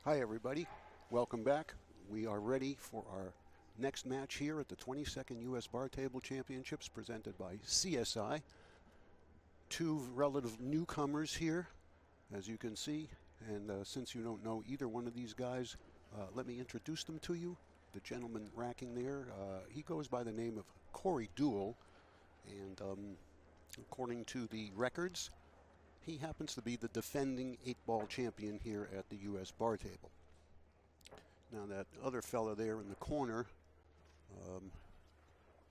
Hi everybody, welcome back. We are ready for our next match here at the 22nd U.S. Bar Table Championships presented by CSI. Two relative newcomers here, as you can see, and since you don't know either one of these guys, let me introduce them to you. The gentleman racking there, he goes by the name of Deuel, and according to the records, he happens to be the defending 8-ball champion here at the U.S. Bar Table. Now that other fella there in the corner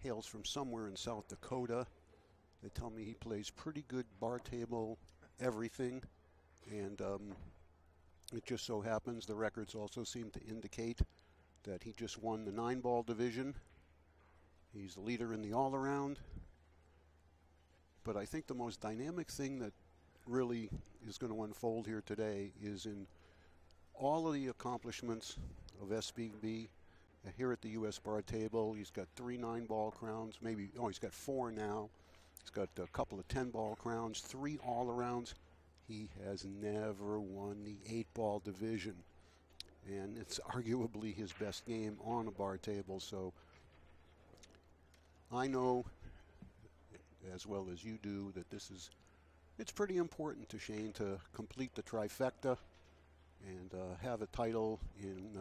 hails from somewhere in South Dakota. They tell me he plays pretty good bar table everything, and it just so happens the records also seem to indicate that he just won the 9-ball division. He's the leader in the all-around. But I think the most dynamic thing that really is going to unfold here today is in all of the accomplishments of SBB here at the U.S. Bar Table. He's got 3 9-ball crowns, he's got 4 now. He's got a couple of 10-ball crowns, 3 all-arounds. He has never won the 8-ball division, and it's arguably his best game on a bar table. So I know, as well as you do, that it's pretty important to Shane to complete the trifecta and have a title in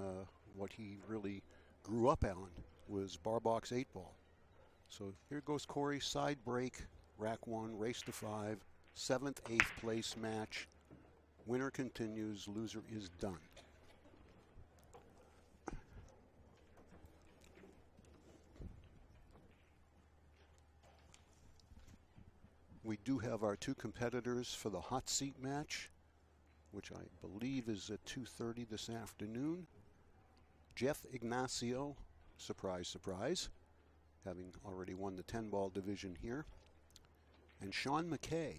what he really grew up on, was bar box 8-ball. So here goes Corey, side break, rack 1, race to 5, 7th, 8th place match. Winner continues, loser is done. We do have our 2 competitors for the hot seat match, which I believe is at 2:30 this afternoon. Jeff Ignacio, surprise, surprise, having already won the 10-ball division here. And Sean McKay,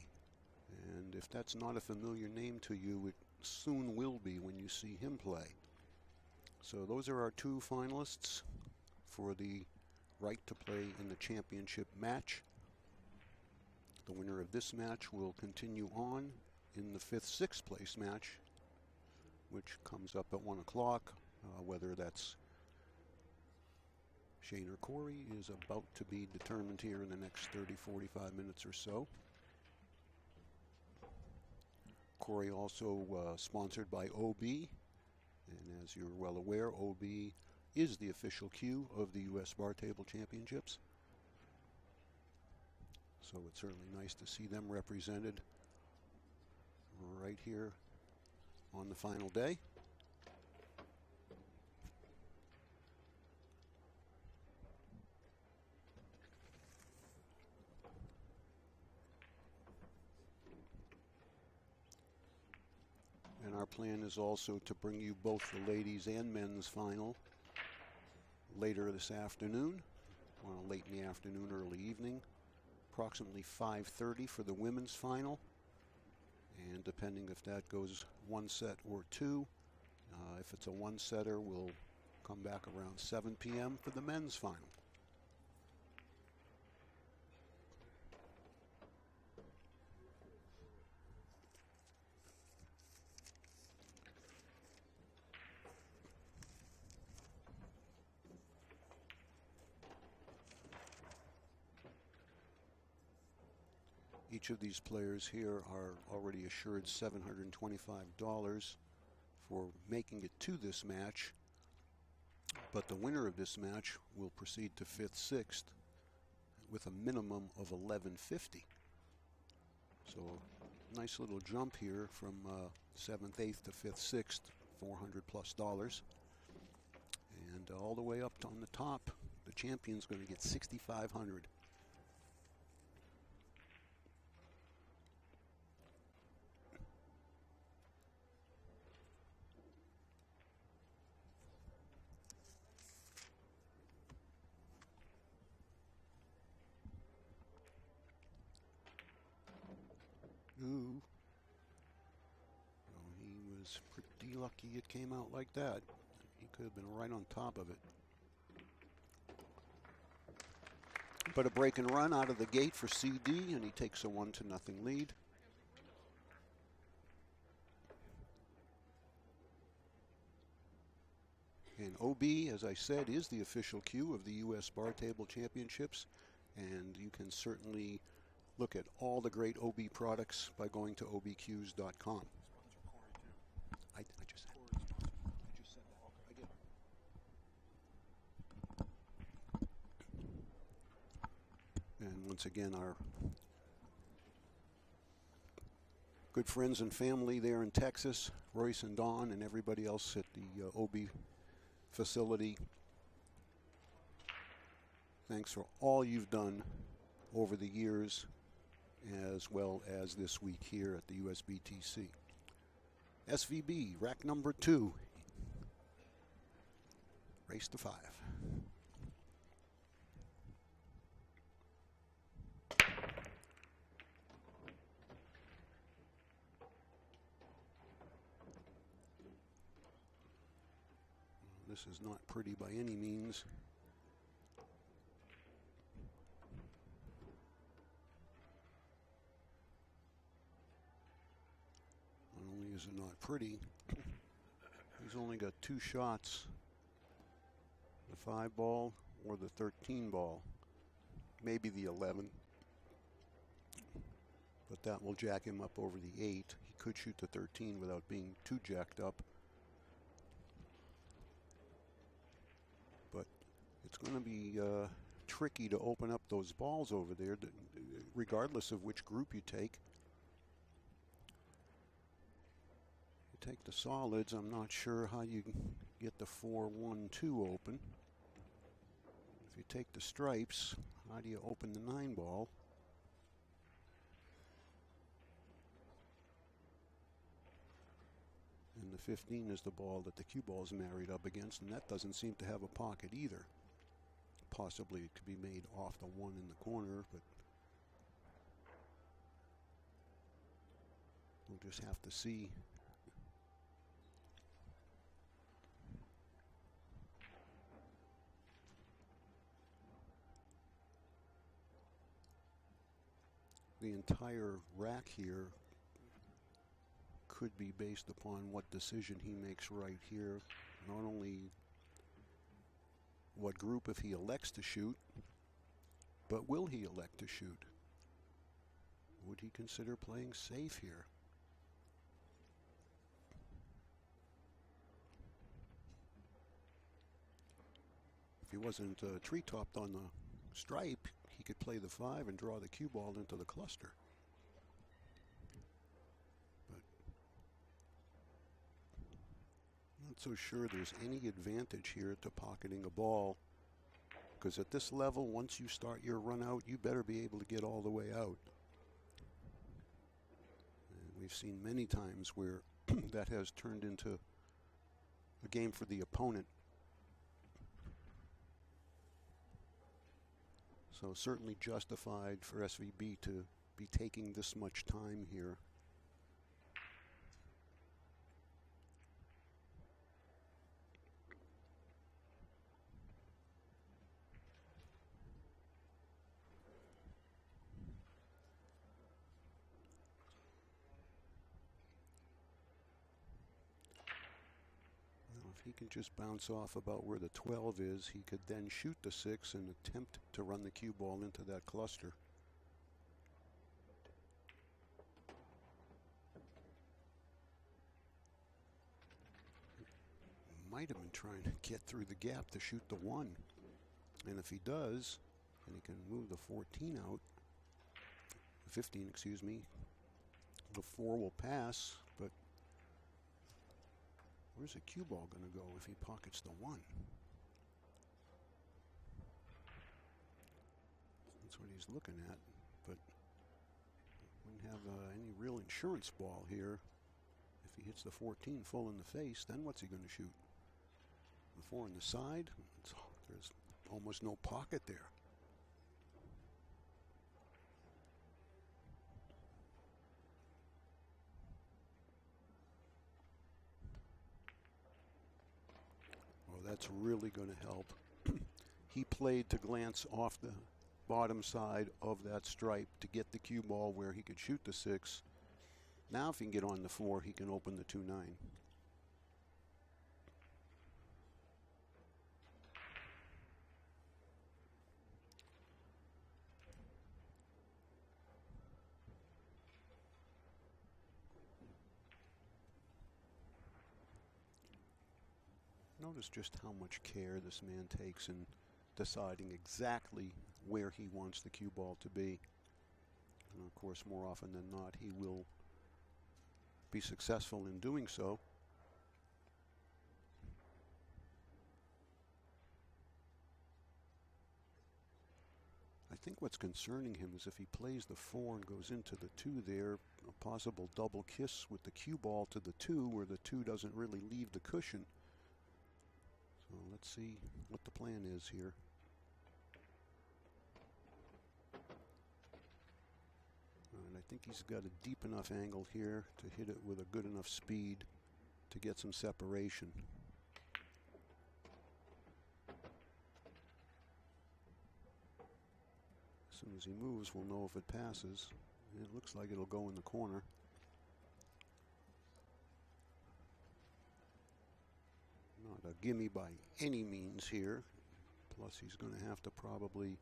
and if that's not a familiar name to you, it soon will be when you see him play. So those are our 2 finalists for the right to play in the championship match. The winner of this match will continue on in the 5th, 6th place match, which comes up at 1 o'clock. Whether that's Shane or Corey is about to be determined here in the next 30-45 minutes or so. Corey also sponsored by OB, and as you're well aware, OB is the official cue of the U.S. Bar Table Championships. So it's certainly nice to see them represented right here on the final day. And our plan is also to bring you both the ladies and men's final later this afternoon, well, late in the afternoon, early evening. Approximately 5:30 for the women's final, and depending if that goes 1 set or 2, if it's a 1-setter, we'll come back around 7 p.m. for the men's final. Each of these players here are already assured $725 for making it to this match, but the winner of this match will proceed to 5th, 6th with a minimum of $1,150. So nice little jump here from 7th, 8th to 5th, 6th, $400+. And all the way up on the top, the champion's going to get $6,500. Ooh. Well, he was pretty lucky it came out like that. He could have been right on top of it. But a break and run out of the gate for CD, and he takes a 1-0 lead. And OB, as I said, is the official cue of the U.S. Bar Table Championships. And you can certainly look at all the great OB products by going to obcues.com. I just said that. I get it. And once again, our good friends and family there in Texas, Royce and Don and everybody else at the OB facility. Thanks for all you've done over the years, as well as this week here at the USBTC. SVB, rack number 2. Race to 5. This is not pretty by any means. Not only is it not pretty, he's only got 2 shots. The 5 ball or the 13 ball. Maybe the 11. But that will jack him up over the 8. He could shoot the 13 without being too jacked up. It's going to be tricky to open up those balls over there, regardless of which group you take. You take the solids, I'm not sure how you get the 4-1-2 open. If you take the stripes, how do you open the 9 ball? And the 15 is the ball that the cue ball is married up against, and that doesn't seem to have a pocket either. Possibly it could be made off the 1 in the corner, but we'll just have to see. The entire rack here could be based upon what decision he makes right here. Not only what group if he elects to shoot, but will he elect to shoot? Would he consider playing safe here? If he wasn't tree-topped on the stripe, he could play the 5 and draw the cue ball into the cluster. But not so sure there's any advantage here to pocketing a ball, because at this level, once you start your run out, you better be able to get all the way out. And we've seen many times where that has turned into a game for the opponent. So certainly justified for SVB to be taking this much time here. He can just bounce off about where the 12 is. He could then shoot the 6 and attempt to run the cue ball into that cluster. Might have been trying to get through the gap to shoot the 1. And if he does, and he can move the 14 out, the 15, excuse me, the 4 will pass, but where's the cue ball going to go if he pockets the 1? That's what he's looking at, but wouldn't have any real insurance ball here. If he hits the 14 full in the face, then what's he going to shoot? The 4 on the side? There's almost no pocket there. That's really going to help. He played to glance off the bottom side of that stripe to get the cue ball where he could shoot the 6. Now if he can get on the 4, he can open the 2-9. Notice just how much care this man takes in deciding exactly where he wants the cue ball to be. And of course, more often than not, he will be successful in doing so. I think what's concerning him is if he plays the 4 and goes into the 2 there, a possible double kiss with the cue ball to the 2, where the 2 doesn't really leave the cushion. So let's see what the plan is here. And I think he's got a deep enough angle here to hit it with a good enough speed to get some separation. As soon as he moves, we'll know if it passes. It looks like it'll go in the corner. Not a gimme by any means here. Plus, he's going to have to probably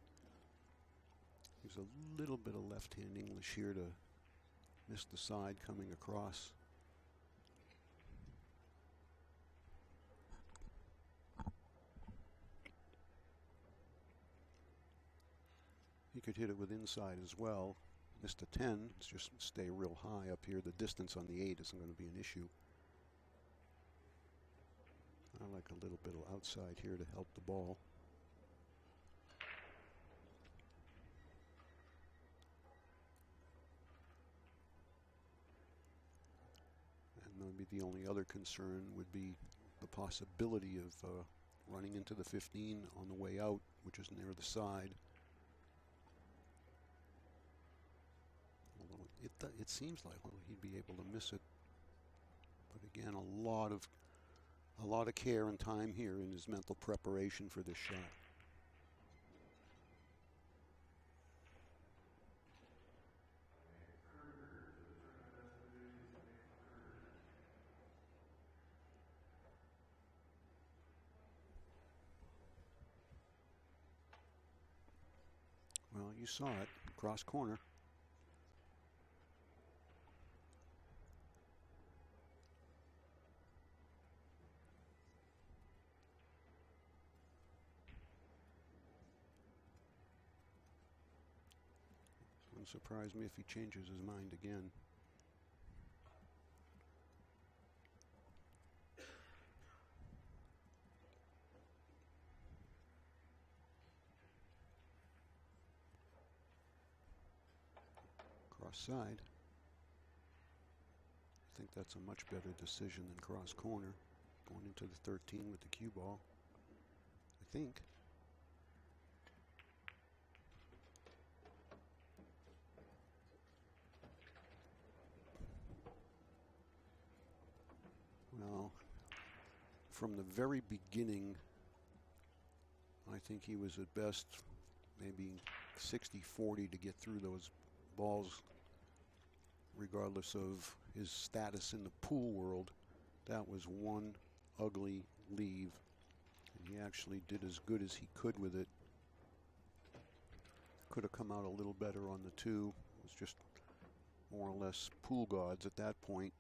use a little bit of left-hand English here to miss the side coming across. He could hit it with inside as well. Missed a 10. Let's just stay real high up here. The distance on the 8 isn't going to be an issue. I like a little bit of outside here to help the ball. And maybe the only other concern would be the possibility of running into the 15 on the way out, which is near the side. Although it seems like he'd be able to miss it. But again, a lot of care and time here in his mental preparation for this shot. Well, you saw it, cross corner. Wouldn't surprise me if he changes his mind again. Cross side. I think that's a much better decision than cross corner. Going into the 13 with the cue ball. I think. Well, from the very beginning, I think he was at best maybe 60-40 to get through those balls, regardless of his status in the pool world. That was one ugly leave, and he actually did as good as he could with it. Could have come out a little better on the 2. It was just more or less pool gods at that point.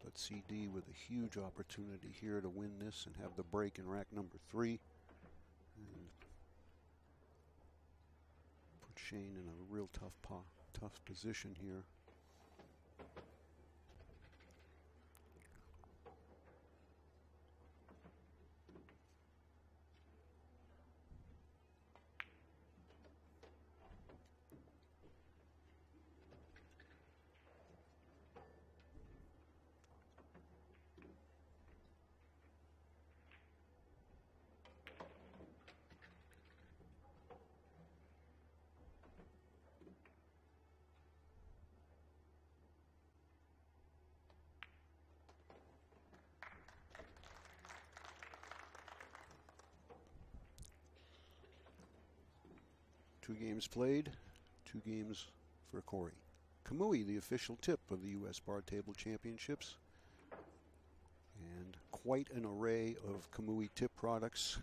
But CD with a huge opportunity here to win this and have the break in rack number 3. And put Shane in a real tough position here. Two games played, 2 games for Corey. Kamui, the official tip of the U.S. Bar Table Championships. And quite an array of Kamui tip products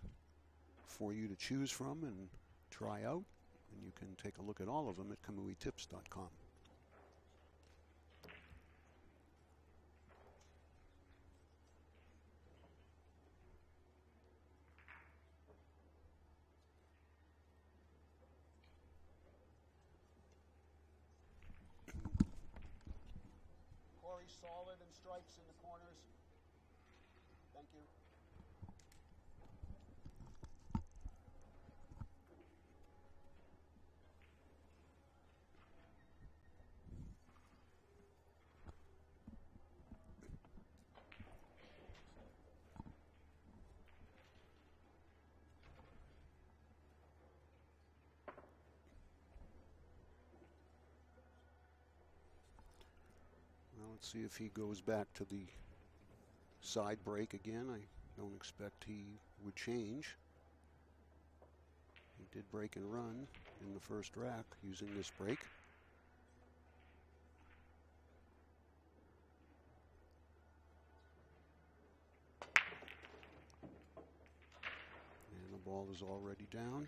for you to choose from and try out. And you can take a look at all of them at KamuiTips.com. solid and strikes in the corners. Thank you. Well, let's see if he goes back to the side break again. I don't expect he would change. He did break and run in the first rack using this break. And the ball is already down.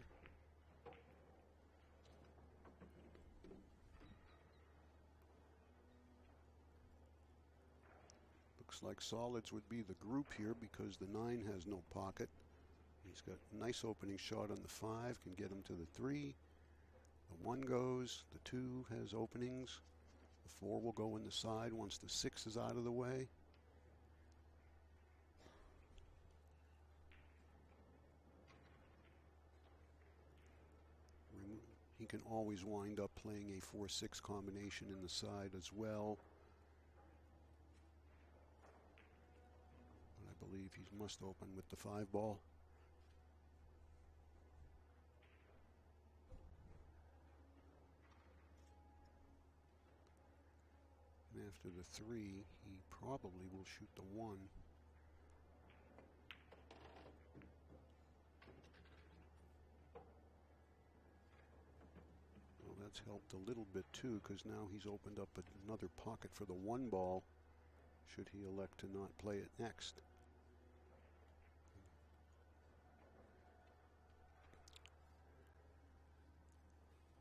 Looks like solids would be the group here because the 9 has no pocket. He's got a nice opening shot on the 5, can get him to the 3. The 1 goes, the 2 has openings. The 4 will go in the side once the 6 is out of the way. He can always wind up playing a 4-6 combination in the side as well. But I believe he must open with the 5 ball. And after the 3, he probably will shoot the 1. Well, that's helped a little bit too, because now he's opened up another pocket for the 1 ball, should he elect to not play it next.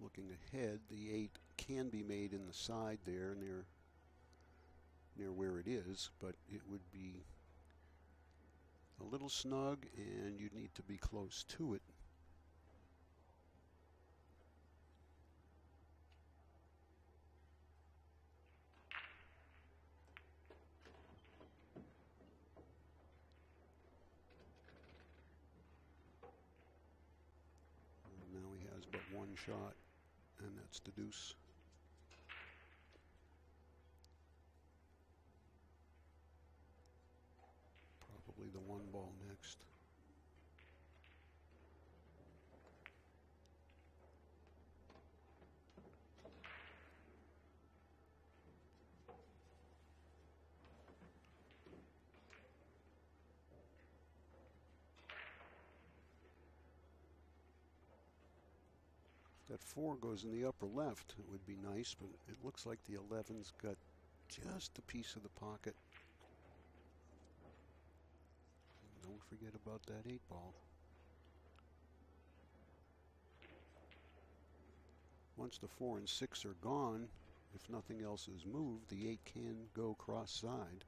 Looking ahead, the 8 can be made in the side there near where it is, but it would be a little snug and you'd need to be close to it. And now he has but 1 shot, and that's the deuce. Probably the 1 ball next. If that 4 goes in the upper left, it would be nice, but it looks like the 11's got just a piece of the pocket. Don't forget about that 8 ball. Once the 4 and 6 are gone, if nothing else is moved, the 8 can go cross side.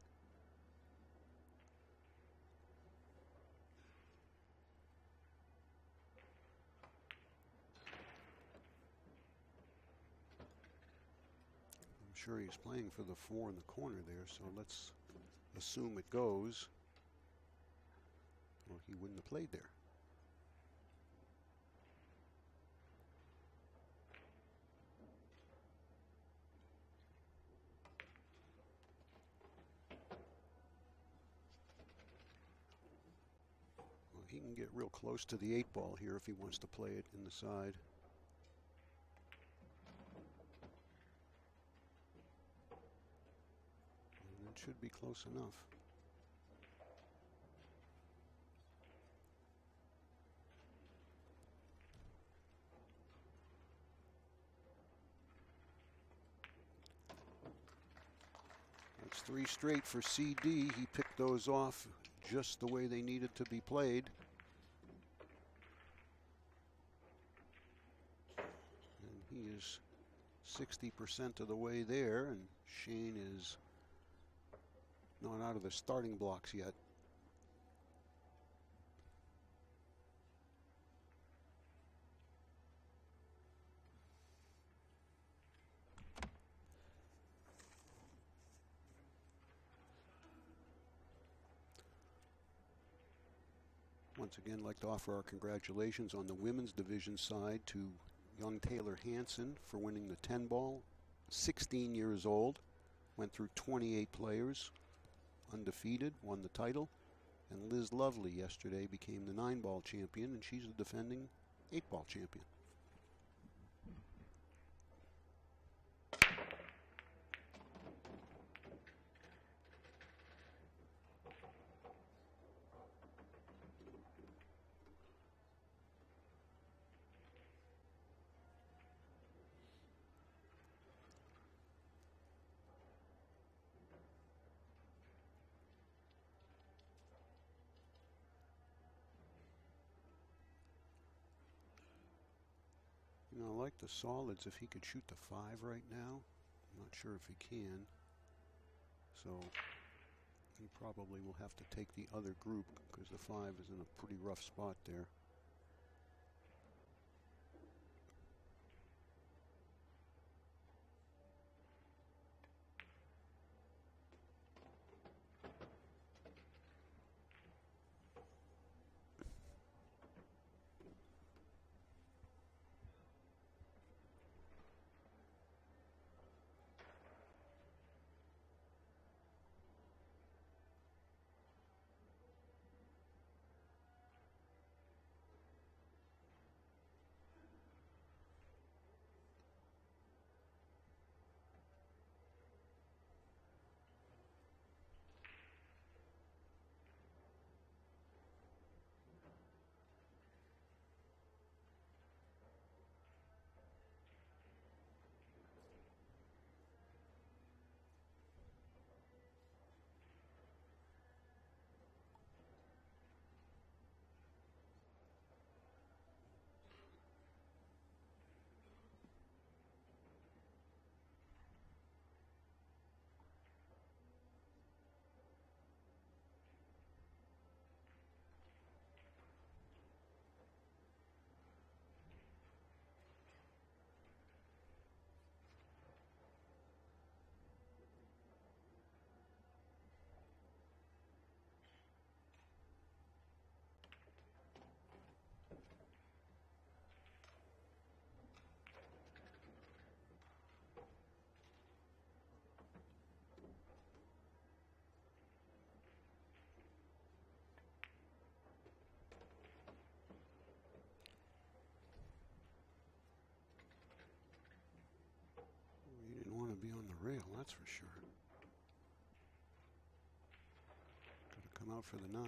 I'm sure he's playing for the 4 in the corner there, so let's assume it goes, or he wouldn't have played there. Well, he can get real close to the 8 ball here if he wants to play it in the side. And it should be close enough. That's 3 straight for CD. He picked those off just the way they needed to be played. And he is 60% of the way there, and Shane is not out of the starting blocks yet. once again like to offer our congratulations on the women's division side to young Taylor Hansen for winning the 10 ball. 16 years old, went through 28 players, undefeated, won the title. And Liz Lovely yesterday became the 9 ball champion, and she's the defending 8 ball champion. You know, I like the solids. If he could shoot the 5 right now, I'm not sure if he can. So he probably will have to take the other group because the 5 is in a pretty rough spot there. Be on the rail, that's for sure. Got to come out for the 9.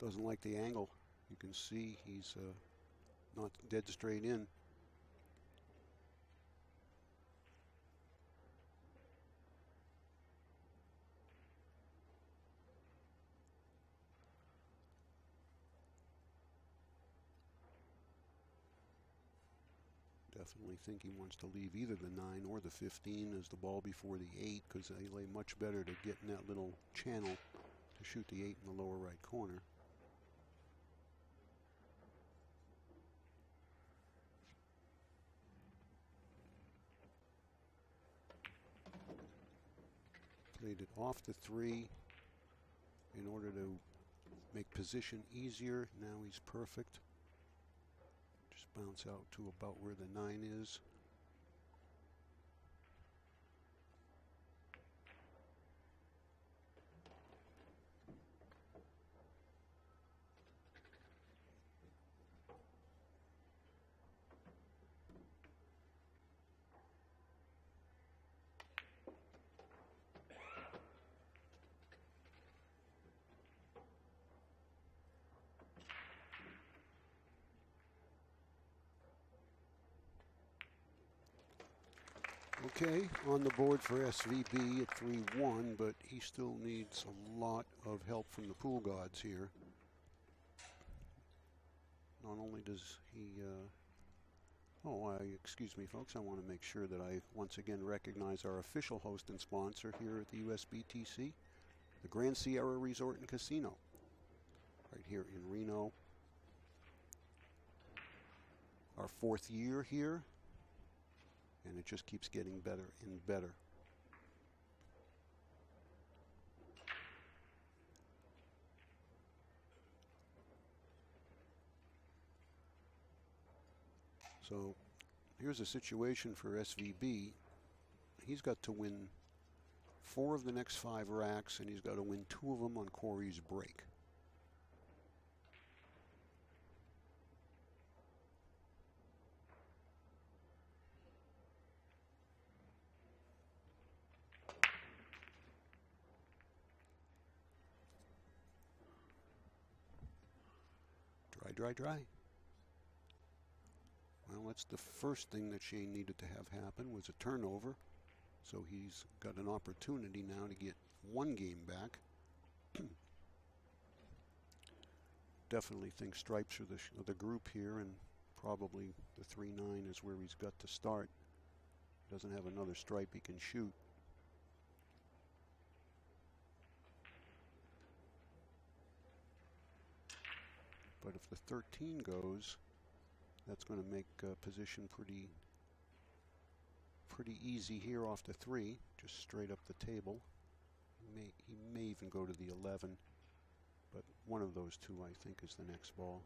Doesn't like the angle. You can see he's not dead straight in. Definitely think he wants to leave either the 9 or the 15 as the ball before the 8 because they lay much better to get in that little channel to shoot the 8 in the lower right corner. Played it off the 3 in order to make position easier. Now he's perfect. Just bounce out to about where the 9 is. Okay, on the board for SVB at 3-1, but he still needs a lot of help from the pool gods here. Not only does he Oh, excuse me, folks. I want to make sure that I once again recognize our official host and sponsor here at the USBTC, the Grand Sierra Resort and Casino, right here in Reno. Our 4th year here, and it just keeps getting better and better. So here's a situation for SVB. He's got to win 4 of the next 5 racks, and he's got to win 2 of them on Corey's break. Dry. Well, that's the first thing that Shane needed to have happen, was a turnover. So he's got an opportunity now to get 1 game back. Definitely think stripes are the group here, and probably the 3-9 is where he's got to start. Doesn't have another stripe he can shoot. But if the 13 goes, that's going to make position pretty easy here off the 3, just straight up the table. He may even go to the 11, but one of those 2, I think, is the next ball.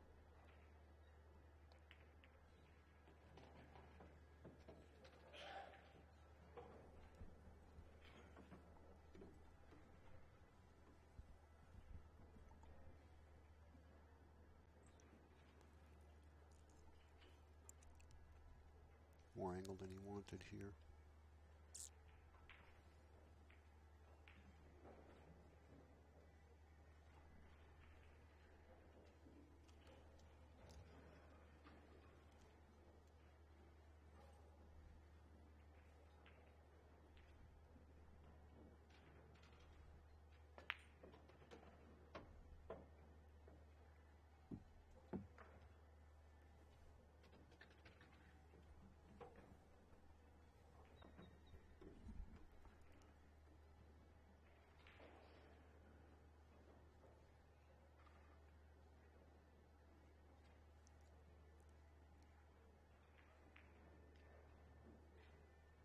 More angle than he wanted here.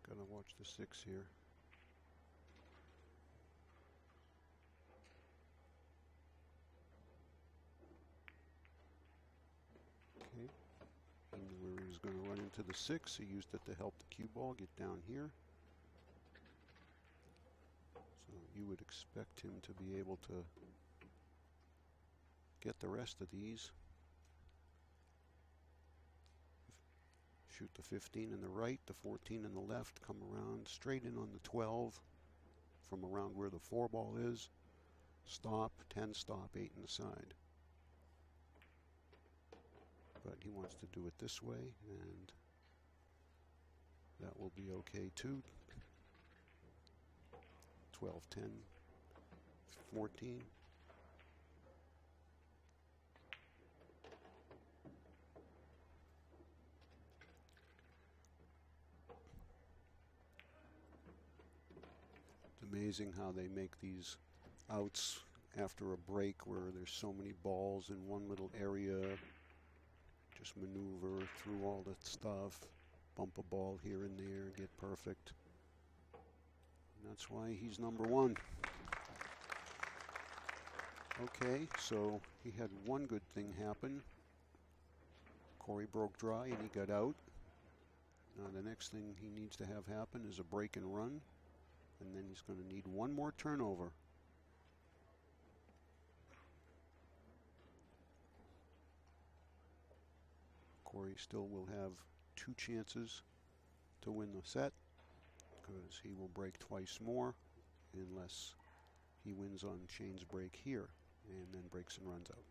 Gotta watch the 6 here. Okay. He knew where he was going to run into the 6. He used it to help the cue ball get down here. So you would expect him to be able to get the rest of these. Shoot the 15 in the right, the 14 in the left, come around straight in on the 12 from around where the 4 ball is. Stop, 10 stop, 8 in the side. But he wants to do it this way, and that will be okay too. 12, 10, 14. Amazing how they make these outs after a break where there's so many balls in one little area. Just maneuver through all that stuff, bump a ball here and there, get perfect. And that's why he's number 1. Okay, so he had one good thing happen. Corey broke dry and he got out. Now the next thing he needs to have happen is a break and run. And then he's going to need 1 more turnover. Corey still will have 2 chances to win the set, because he will break twice more unless he wins on Shane's break here and then breaks and runs out.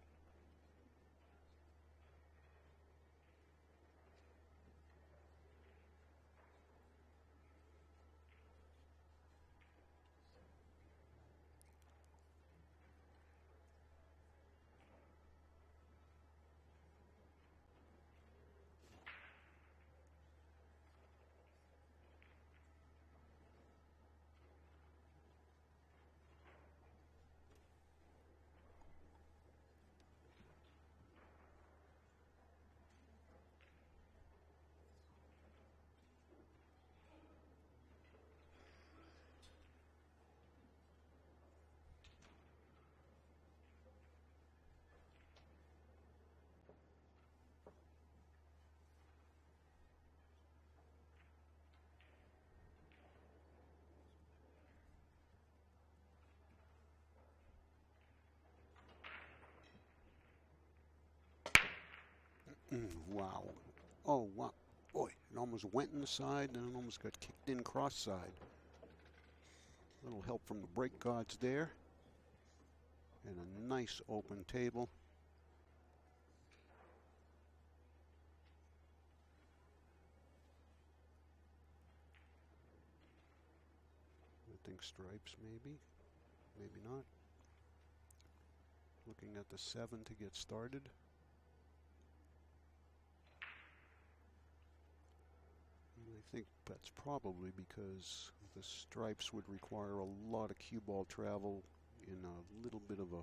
Wow. Oh, wow. Boy, it almost went in the side and it almost got kicked in cross side. A little help from the break guards there. And a nice open table. I think stripes maybe. Maybe not. Looking at the 7 to get started. And I think that's probably because the stripes would require a lot of cue ball travel in a little bit of a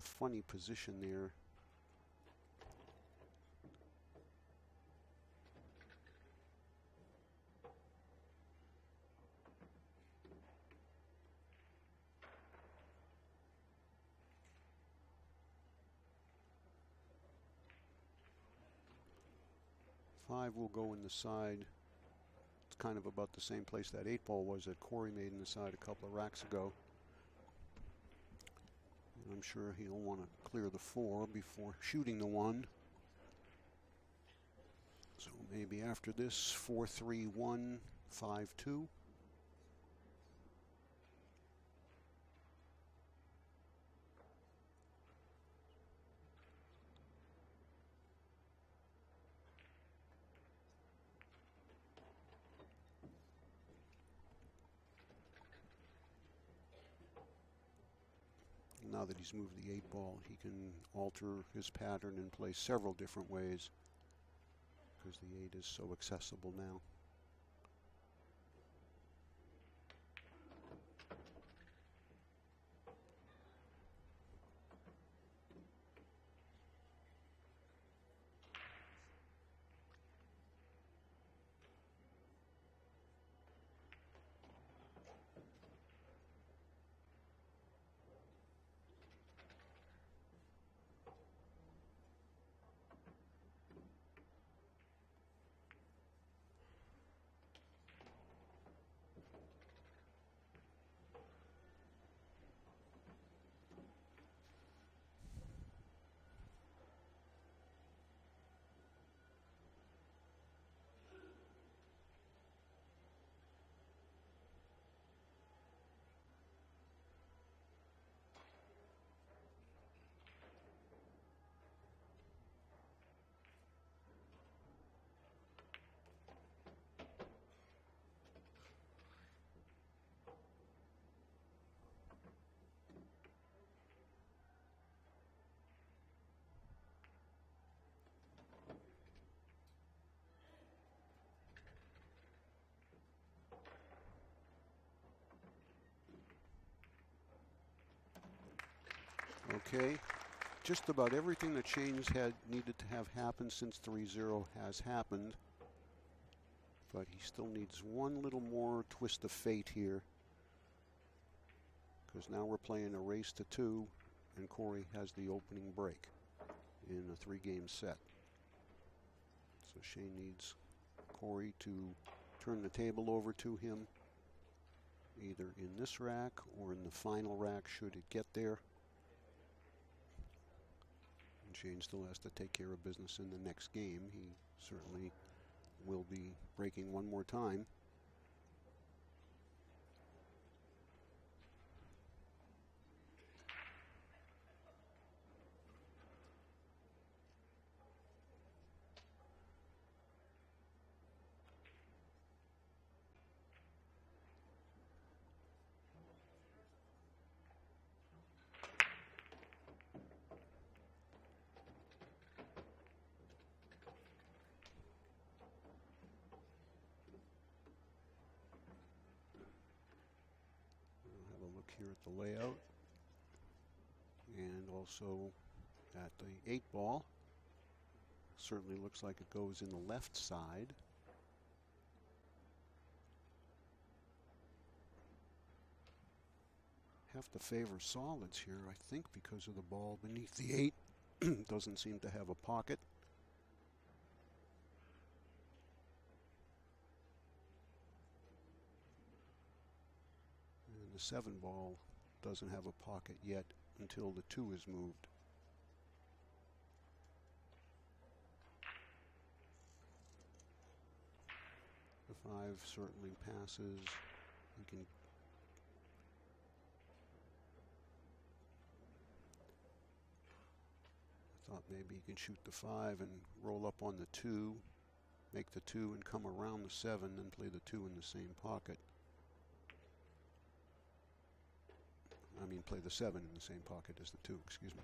funny position there. Five will go in the side. It's kind of about the same place that 8 ball was that Corey made in the side a couple of racks ago. And I'm sure he'll want to clear the 4 before shooting the 1. So maybe after this, 4-3-1, 5-2. Now that he's moved the 8 ball, he can alter his pattern and play several different ways because the 8 is so accessible now. Okay, just about everything that Shane's had needed to have happen since 3-0 has happened. But he still needs one little more twist of fate here. Because now we're playing a race to 2, and Corey has the opening break in a 3-game set. So Shane needs Corey to turn the table over to him, either in this rack or in the final rack should it get there. And Shane still has to take care of business in the next game. He certainly will be breaking one more time. Here at the layout, and also at the 8 ball. Certainly looks like it goes in the left side. Have to favor solids here, I think, because of the ball beneath the 8. Doesn't seem to have a pocket. The 7 ball doesn't have a pocket yet until the 2 is moved. 5 certainly passes. He can. I thought maybe he can shoot the 5 and roll up on the 2, make the 2 and come around the 7, then play the 2 in the same pocket. I mean, play the 7 in the same pocket as the 2, excuse me.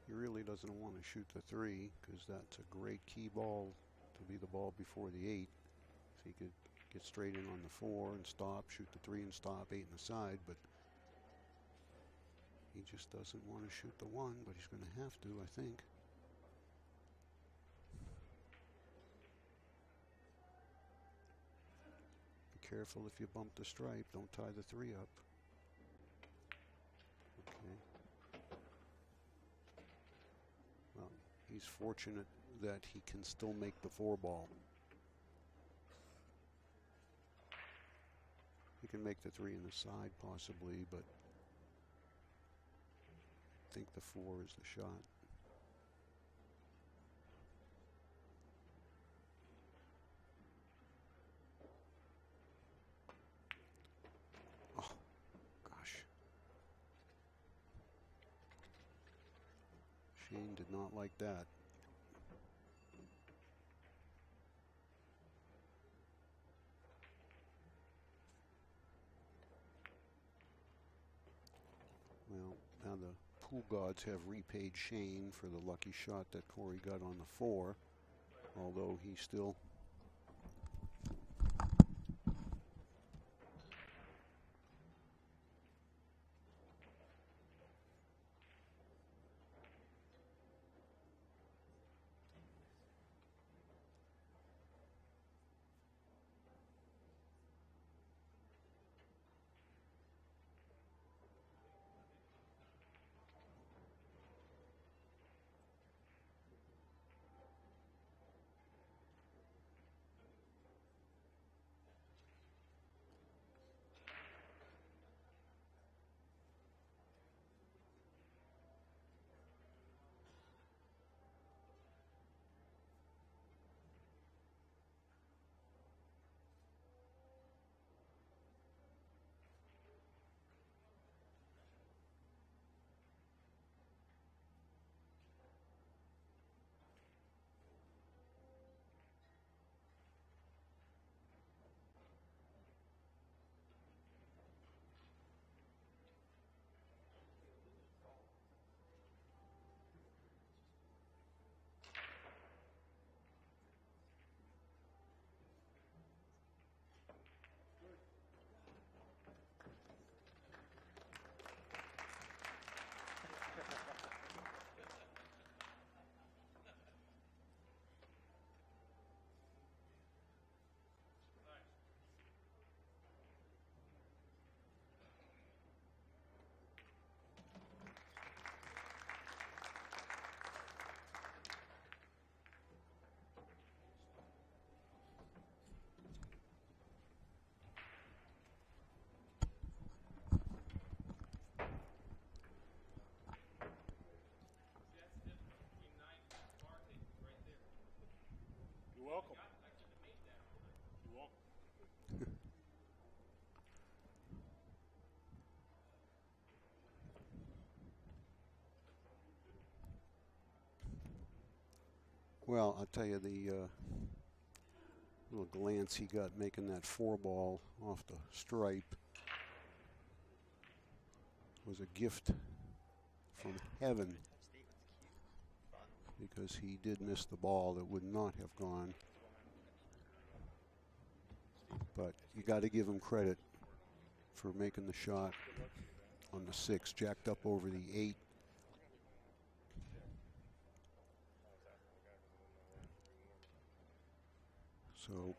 He really doesn't want to shoot the 3 because that's a great key ball to be the ball before the 8. If he could get straight in on the 4 and stop, shoot the 3 and stop, 8 in the side, but he just doesn't want to shoot the 1, but he's going to have to, I think. Be careful if you bump the stripe, don't tie the 3 up. Okay. Well, he's fortunate that he can still make the 4 ball. He can make the 3 in the side possibly, but I think the 4 is the shot. Oh, gosh. Shane did not like that. Well, now the pool gods have repaid Shane for the lucky shot that Corey got on the 4, although he still Well, I'll tell you, the little glance he got making that 4-ball off the stripe was a gift from heaven, because he did miss the ball that would not have gone. But you got to give him credit for making the shot on the 6, jacked up over the 8. So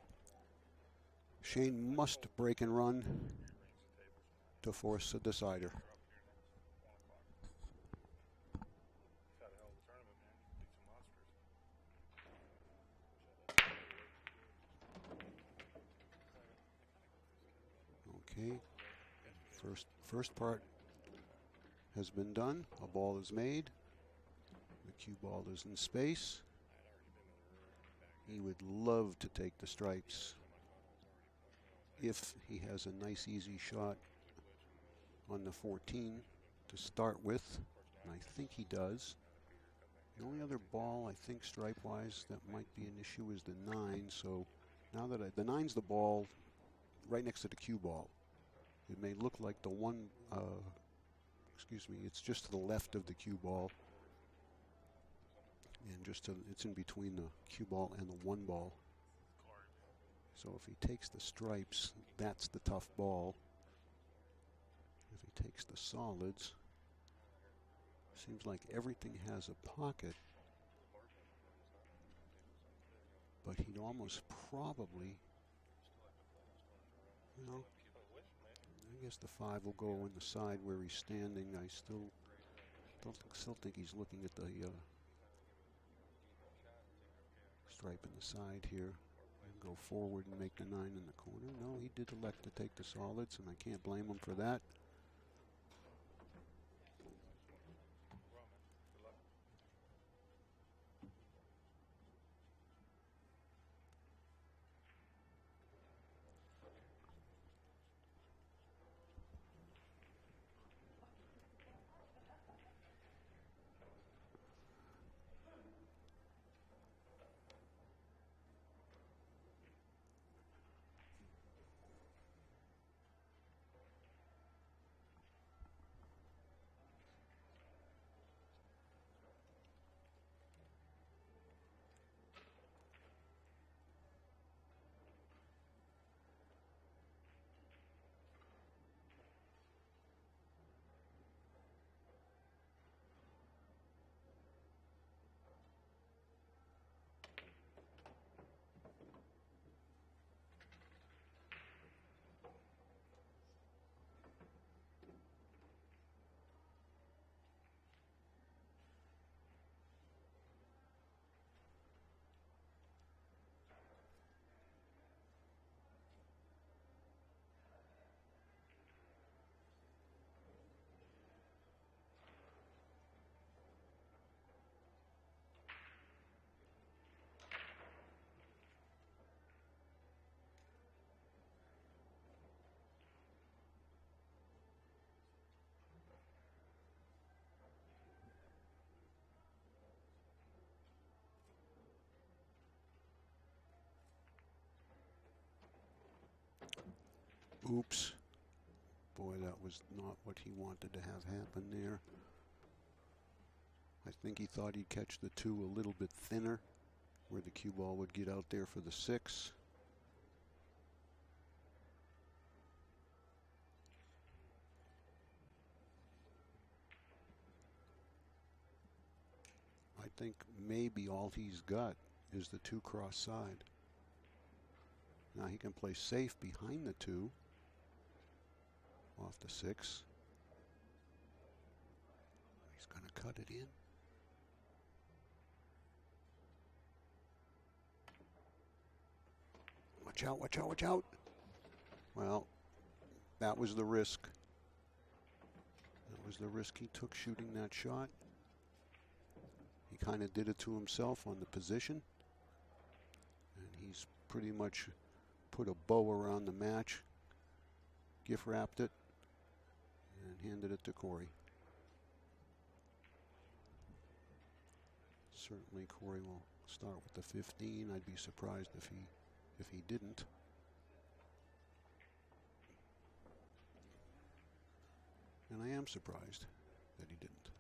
Shane must break and run to force a decider. Okay, first part has been done. A ball is made. The cue ball is in space. He would love to take the stripes if he has a nice easy shot on the 14 to start with, and I think he does. The only other ball, I think, stripe-wise, that might be an issue is the 9. So now that the 9's the ball right next to the cue ball. It may look like the one, excuse me, it's just to the left of the cue ball. And just it's in between the cue ball and the 1 ball. So if he takes the stripes, that's the tough ball. If he takes the solids, seems like everything has a pocket. But he'd almost probably, you know, I guess the 5 will go on the side where he's standing. I still think he's looking at the stripe in the side here and go forward and make the 9 in the corner. No, he did elect to take the solids, and I can't blame him for that. Oops. Boy, that was not what he wanted to have happen there. I think he thought he'd catch the 2 a little bit thinner, where the cue ball would get out there for the 6. I think maybe all he's got is the 2 cross side. Now he can play safe behind the 2 off the 6. He's going to cut it in. Watch out, watch out, watch out. Well, that was the risk. That was the risk he took shooting that shot. He kind of did it to himself on the position. And pretty much put a bow around the match, gift wrapped it, and handed it to Corey. Certainly Corey will start with the 15. I'd be surprised if he didn't. And I am surprised that he didn't.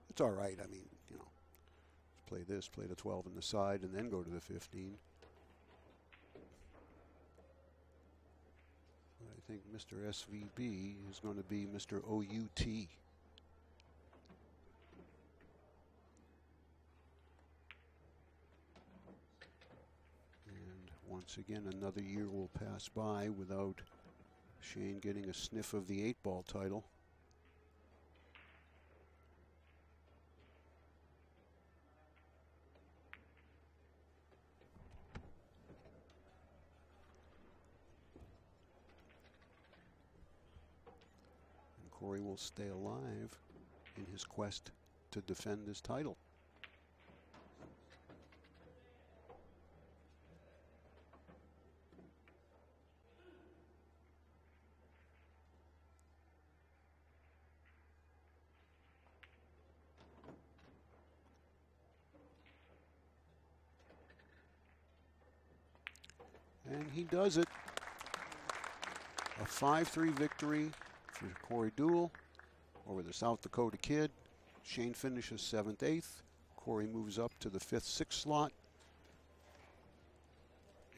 It's all right. I mean, you know, play this, play the 12 on the side, and then go to the 15. But I think Mr. SVB is going to be Mr. OUT. And once again, another year will pass by without Shane getting a sniff of the 8-ball title. Corey will stay alive in his quest to defend his title. And he does it. A 5-3 victory for Corey Deuel over the South Dakota kid. Shane finishes 7th, 8th. Corey moves up to the 5th, 6th slot.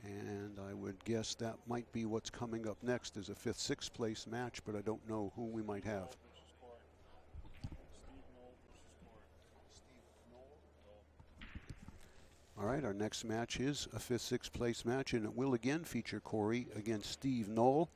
And I would guess that might be what's coming up next is a 5th, 6th place match, but I don't know who we might have. All right, our next match is a 5th, 6th place match, and it will again feature Corey against Steve Knoll.